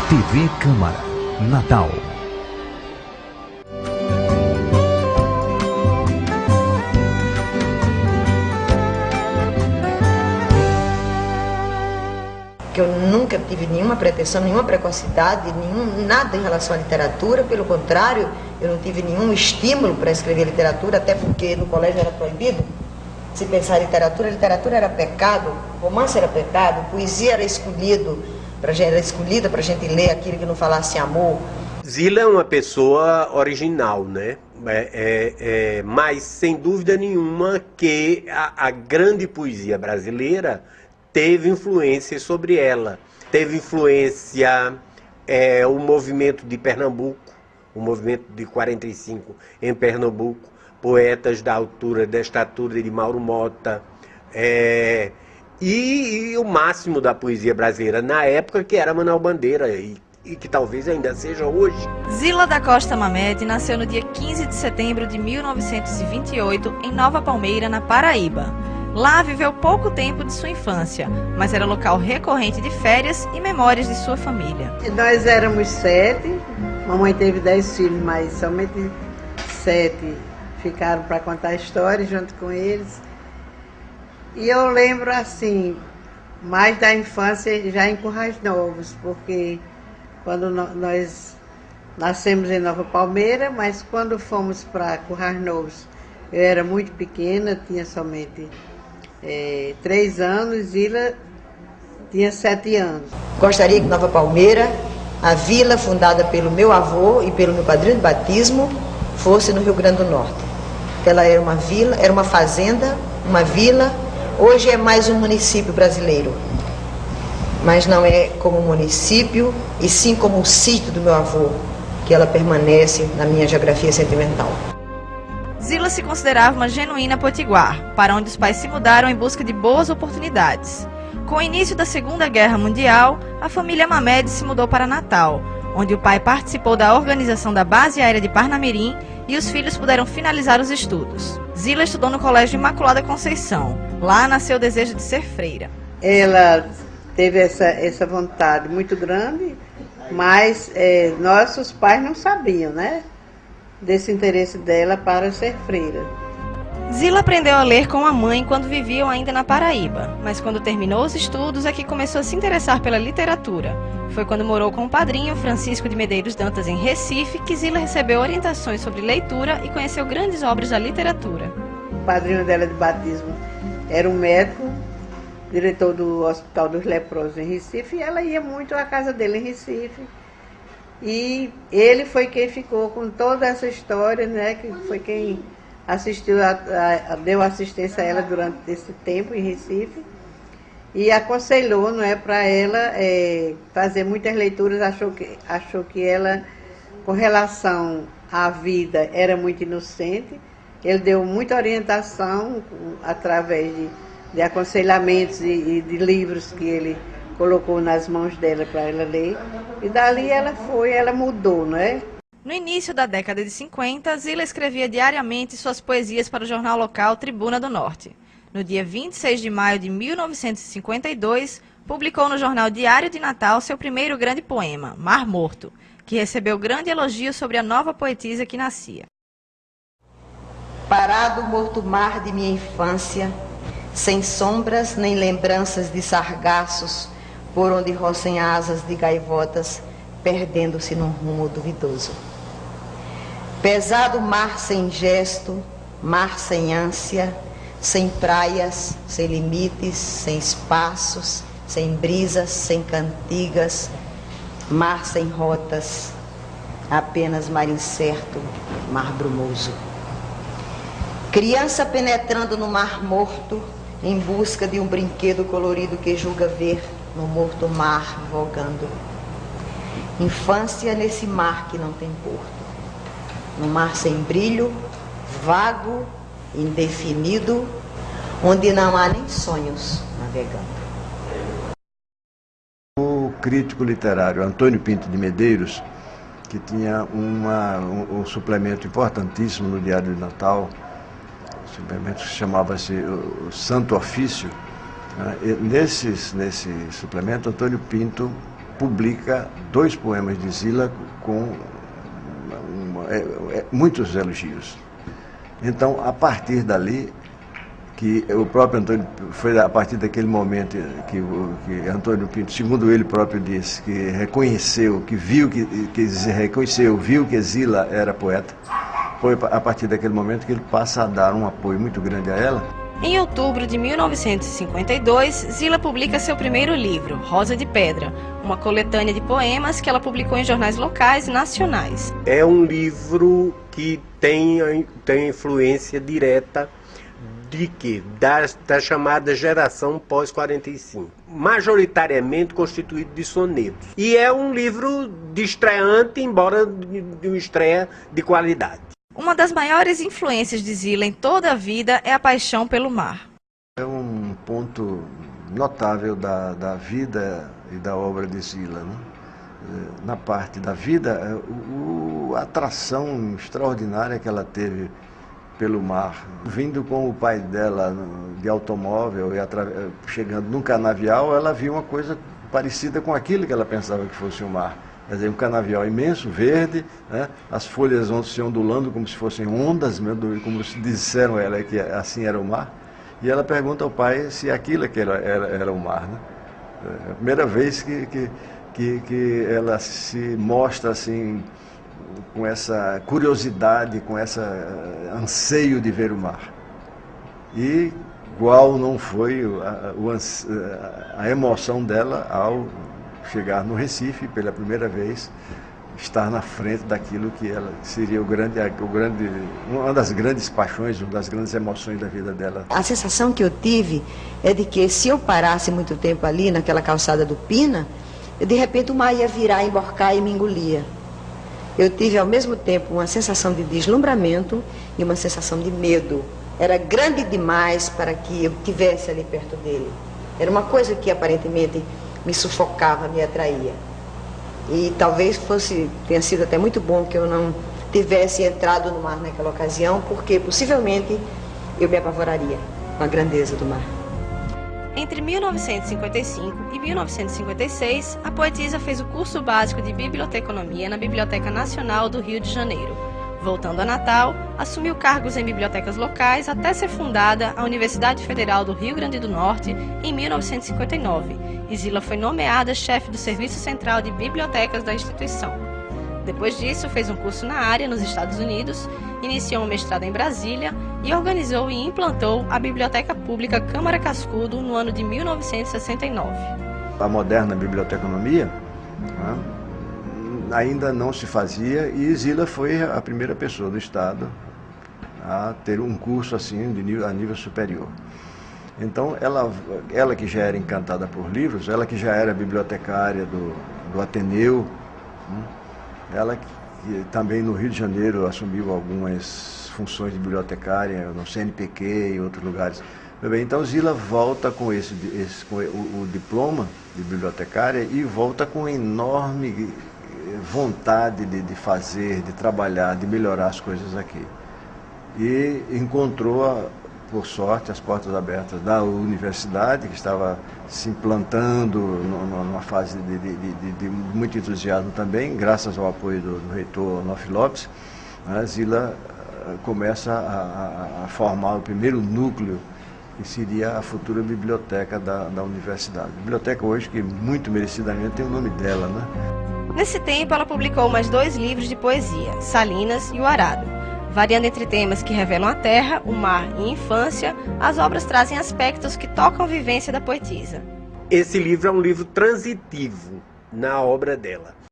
TV Câmara, Natal. Que eu nunca tive nenhuma pretensão, nenhuma precocidade, nada em relação à literatura, pelo contrário, eu não tive nenhum estímulo para escrever literatura, até porque no colégio era proibido se pensar em literatura, literatura era pecado, romance era pecado, poesia era escolhida para a gente ler aquilo que não falasse amor. Zila é uma pessoa original, né? Mas sem dúvida nenhuma que a grande poesia brasileira teve influência sobre ela. Teve influência o movimento de Pernambuco, o movimento de 45 em Pernambuco, poetas da estatura de Mauro Mota, e o máximo da poesia brasileira na época, que era Manuel Bandeira, e que talvez ainda seja hoje. Zila da Costa Mamede nasceu no dia 15 de setembro de 1928 em Nova Palmeira, na Paraíba. Lá viveu pouco tempo de sua infância, mas era local recorrente de férias e memórias de sua família. Nós éramos 7, mamãe teve 10 filhos, mas somente 7 ficaram para contar a história junto com eles. E eu lembro assim, mais da infância já em Currais Novos, porque quando nós nascemos em Nova Palmeira, mas quando fomos para Currais Novos, eu era muito pequena, tinha somente 3 anos, Zila tinha 7 anos. Gostaria que Nova Palmeira, a vila fundada pelo meu avô e pelo meu padrinho de batismo, fosse no Rio Grande do Norte. Ela era uma vila, era uma fazenda, uma vila, hoje é mais um município brasileiro. Mas não é como município, e sim como o sítio do meu avô, que ela permanece na minha geografia sentimental. Zila se considerava uma genuína potiguar, para onde os pais se mudaram em busca de boas oportunidades. Com o início da Segunda Guerra Mundial, a família Mamede se mudou para Natal, onde o pai participou da organização da Base Aérea de Parnamirim e os filhos puderam finalizar os estudos. Zila estudou no Colégio Imaculada Conceição. Lá nasceu o desejo de ser freira. Ela teve essa vontade muito grande, mas nossos pais não sabiam, né, desse interesse dela para ser freira. Zila aprendeu a ler com a mãe quando viviam ainda na Paraíba, mas quando terminou os estudos é que começou a se interessar pela literatura. Foi quando morou com o padrinho Francisco de Medeiros Dantas em Recife que Zila recebeu orientações sobre leitura e conheceu grandes obras da literatura. O padrinho dela de batismo era um médico, diretor do Hospital dos Leprosos em Recife, e ela ia muito à casa dele em Recife. E ele foi quem ficou com toda essa história, né, que foi quem assistiu, deu assistência a ela durante esse tempo em Recife, e aconselhou, não é, para ela fazer muitas leituras. Achou que ela, com relação à vida, era muito inocente. Ele deu muita orientação através de aconselhamentos e de livros que ele colocou nas mãos dela para ela ler, e dali ela mudou, não é? No início da década de 50, Zila escrevia diariamente suas poesias para o jornal local Tribuna do Norte. No dia 26 de maio de 1952, publicou no jornal Diário de Natal seu primeiro grande poema, Mar Morto, que recebeu grande elogio sobre a nova poetisa que nascia. Parado o morto mar de minha infância, sem sombras nem lembranças de sargaços, por onde roçam asas de gaivotas, perdendo-se num rumo duvidoso. Pesado mar sem gesto, mar sem ânsia, sem praias, sem limites, sem espaços, sem brisas, sem cantigas, mar sem rotas, apenas mar incerto, mar brumoso. Criança penetrando no mar morto, em busca de um brinquedo colorido que julga ver no morto mar vogando. Infância nesse mar que não tem porto, no mar sem brilho, vago, indefinido, onde não há nem sonhos navegando. O crítico literário Antônio Pinto de Medeiros, que tinha um suplemento importantíssimo no Diário de Natal, um suplemento que chamava-se o Santo Ofício, né? Nesse suplemento, Antônio Pinto publica 2 poemas de Zila com muitos elogios. Então, a partir dali, que o próprio Antônio, foi a partir daquele momento que Antônio Pinto, segundo ele próprio disse, que reconheceu, viu que Zila era poeta, foi a partir daquele momento que ele passa a dar um apoio muito grande a ela. Em outubro de 1952, Zila publica seu primeiro livro, Rosa de Pedra, uma coletânea de poemas que ela publicou em jornais locais e nacionais. É um livro que tem influência direta de quê? Da chamada geração pós-45, majoritariamente constituído de sonetos. E é um livro de estreante, embora de uma estreia de qualidade. Uma das maiores influências de Zila em toda a vida é a paixão pelo mar. É um ponto notável da vida e da obra de Zila, né? Na parte da vida, a atração extraordinária que ela teve pelo mar, vindo com o pai dela de automóvel e chegando num canavial, ela viu uma coisa parecida com aquilo que ela pensava que fosse o mar. Quer dizer, um canavial imenso, verde, né? As folhas vão se ondulando como se fossem ondas, como se disseram a ela que assim era o mar. E ela pergunta ao pai se aquilo era o mar, né? É a primeira vez que ela se mostra assim, com essa curiosidade, com esse anseio de ver o mar. E igual não foi a emoção dela ao chegar no Recife pela primeira vez, estar na frente daquilo que ela seria uma das grandes paixões, uma das grandes emoções da vida dela. A sensação que eu tive é de que se eu parasse muito tempo ali naquela calçada do Pina, de repente o mar ia virar, emborcar e me engolia. Eu tive ao mesmo tempo uma sensação de deslumbramento e uma sensação de medo. Era grande demais para que eu estivesse ali perto dele. Era uma coisa que aparentemente me sufocava, me atraía. E talvez tenha sido até muito bom que eu não tivesse entrado no mar naquela ocasião, porque possivelmente eu me apavoraria com a grandeza do mar. Entre 1955 e 1956, a poetisa fez o curso básico de biblioteconomia na Biblioteca Nacional do Rio de Janeiro. Voltando a Natal, assumiu cargos em bibliotecas locais até ser fundada a Universidade Federal do Rio Grande do Norte em 1959, e Zila foi nomeada chefe do Serviço Central de Bibliotecas da instituição. Depois disso, fez um curso na área nos Estados Unidos, iniciou um mestrado em Brasília e organizou e implantou a Biblioteca Pública Câmara Cascudo no ano de 1969. A moderna biblioteconomia, né, ainda não se fazia, e Zila foi a primeira pessoa do Estado a ter um curso assim a nível superior. Então, ela que já era encantada por livros, ela que já era bibliotecária do Ateneu, né? Ela que também no Rio de Janeiro assumiu algumas funções de bibliotecária, no CNPq e em outros lugares. Bem, então Zila volta com o diploma de bibliotecária e volta com enorme vontade de fazer, de trabalhar, de melhorar as coisas aqui. E encontrou, por sorte, as portas abertas da universidade, que estava se implantando numa fase de muito entusiasmo também, graças ao apoio do reitor Onofre Lopes. A Zila começa a formar o primeiro núcleo, que seria a futura biblioteca da universidade. A biblioteca hoje, que muito merecidamente tem o nome dela, né? Nesse tempo, ela publicou mais 2 livros de poesia, Salinas e O Arado. Variando entre temas que revelam a terra, o mar e a infância, as obras trazem aspectos que tocam a vivência da poetisa. Esse livro é um livro transitivo na obra dela.